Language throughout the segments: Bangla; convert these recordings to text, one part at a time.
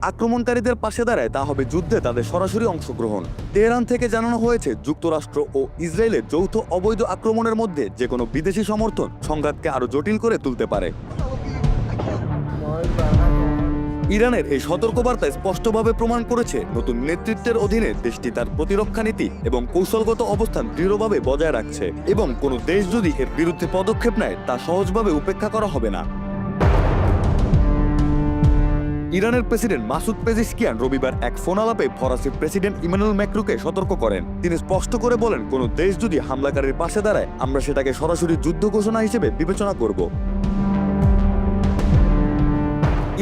আক্রমণকারীদের পাশে দাঁড়ায় তা হবে যুদ্ধে তাদের সরাসরি অংশগ্রহণ। তেহরান থেকে জানানো হয়েছে যুক্তরাষ্ট্র ও ইসরায়েলের যৌথ অবৈধ আক্রমণের মধ্যে যে কোনো বিদেশি সমর্থন সংঘাতকে আরও জটিল করে তুলতে পারে। ইরানের এই সতর্কবার্তায় স্পষ্টভাবে প্রমাণ করেছে নতুন নেতৃত্বের অধীনে দেশটি তার প্রতিরক্ষা নীতি এবং কৌশলগত অবস্থান দৃঢ়ভাবে বজায় রাখছে এবং কোনো দেশ যদি এর বিরুদ্ধে পদক্ষেপ নেয় তা সহজভাবে উপেক্ষা করা হবে না। ইরানের প্রেসিডেন্ট মাসুদ পেজিশকিয়ান রবিবার এক ফোন আলাপে ফরাসি প্রেসিডেন্ট ইমানুয়েল ম্যাক্রোকে সতর্ক করেন। তিনি স্পষ্ট করে বলেন, কোনো দেশ যদি হামলাকারীর পাশে দাঁড়ায় আমরা সেটাকে সরাসরি যুদ্ধ ঘোষণা হিসেবে বিবেচনা করব।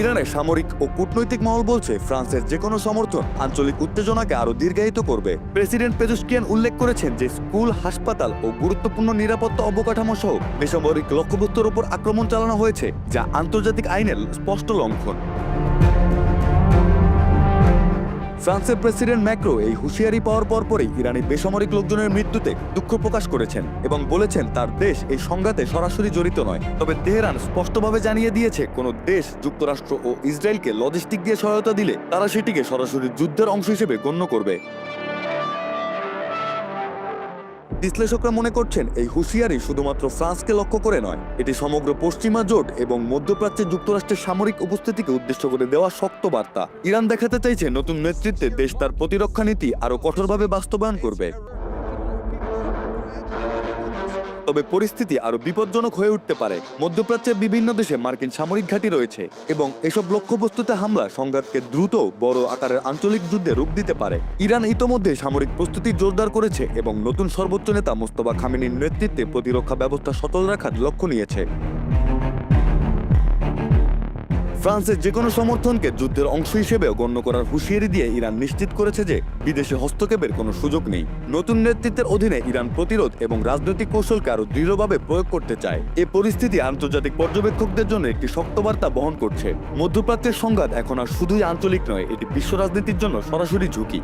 ইরানের সামরিক ও কূটনৈতিক মহল বলছে ফ্রান্সের যে কোনো সমর্থন আঞ্চলিক উত্তেজনাকে আরো দীর্ঘায়িত করবে। প্রেসিডেন্ট পেজুশকিয়ান উল্লেখ করেছেন যে স্কুল, হাসপাতাল ও গুরুত্বপূর্ণ নিরাপত্তা অবকাঠামো সহ বেসামরিক লক্ষ্যবস্তুর উপর আক্রমণ চালানো হয়েছে, যা আন্তর্জাতিক আইনের স্পষ্ট লঙ্ঘন। ফ্রান্সের প্রেসিডেন্ট ম্যাক্রো এই হুঁশিয়ারি পাওয়ার পরপরই ইরানি বেসামরিক লোকজনের মৃত্যুতে দুঃখ প্রকাশ করেছেন এবং বলেছেন তার দেশ এই সংঘাতে সরাসরি জড়িত নয়। তবে তেহরান স্পষ্টভাবে জানিয়ে দিয়েছে কোনো দেশ যুক্তরাষ্ট্র ও ইসরায়েলকে লজিস্টিক দিয়ে সহায়তা দিলে তারা সেটিকে সরাসরি যুদ্ধের অংশ হিসেবে গণ্য করবে। বিশ্লেষকরা মনে করছেন এই হুঁশিয়ারি শুধুমাত্র ফ্রান্সকে লক্ষ্য করে নয়, এটি সমগ্র পশ্চিমা জোট এবং মধ্যপ্রাচ্যে যুক্তরাষ্ট্রের সামরিক উপস্থিতিকে উদ্দেশ্য করে দেওয়া শক্ত বার্তা। ইরান দেখাতে চাইছে নতুন নেতৃত্বে দেশ তার প্রতিরক্ষা নীতি আরও কঠোরভাবে বাস্তবায়ন করবে। তবে পরিস্থিতি আরো বিপজ্জনক হয়ে উঠতে পারে। মধ্যপ্রাচ্যের বিভিন্ন দেশে মার্কিন সামরিক ঘাঁটি রয়েছে এবং এসব লক্ষ্যবস্তুতে হামলা সংঘাতকে দ্রুত বড় আকারের আঞ্চলিক যুদ্ধে রূপ দিতে পারে। ইরান ইতোমধ্যে সামরিক প্রস্তুতি জোরদার করেছে এবং নতুন সর্বোচ্চ নেতা মোস্তফা খামেনির নেতৃত্বে প্রতিরক্ষা ব্যবস্থা সচল রাখার লক্ষ্য নিয়েছে। ফ্রান্সের যে কোনো সমর্থনকে যুদ্ধের অংশ হিসেবেও গণ্য করার হুঁশিয়ারি দিয়ে ইরান নিশ্চিত করেছে যে বিদেশে হস্তক্ষেপের কোনো সুযোগ নেই। নতুন নেতৃত্বের অধীনে ইরান প্রতিরোধ এবং রাজনৈতিক কৌশলকে আরও দৃঢ়ভাবে প্রয়োগ করতে চায়। এ পরিস্থিতি আন্তর্জাতিক পর্যবেক্ষকদের জন্য একটি শক্ত বার্তা বহন করছে। মধ্যপ্রাচ্যের সংঘাত এখন আর শুধুই আঞ্চলিক নয়, এটি বিশ্ব রাজনীতির জন্য সরাসরি ঝুঁকি।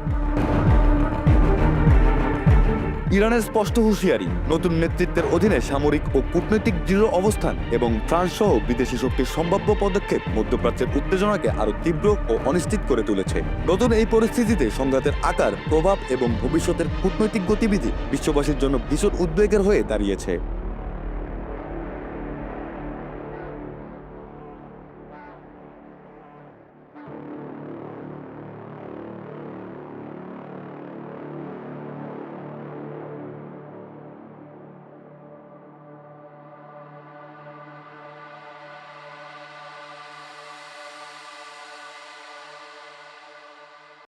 ইরানের স্পষ্ট হুঁশিয়ারি, নতুন নেতৃত্বের অধীনে সামরিক ও কূটনৈতিক দৃঢ় অবস্থান এবং ফ্রান্স সহ বিদেশি শক্তির সম্ভাব্য পদক্ষেপ মধ্যপ্রাচ্যের উত্তেজনাকে আরো তীব্র ও অনিশ্চিত করে তুলেছে। নতুন এই পরিস্থিতিতে সংঘাতের আকার, প্রভাব এবং ভবিষ্যতের কূটনৈতিক গতিবিধি বিশ্ববাসীর জন্য ভীষণ উদ্বেগের হয়ে দাঁড়িয়েছে।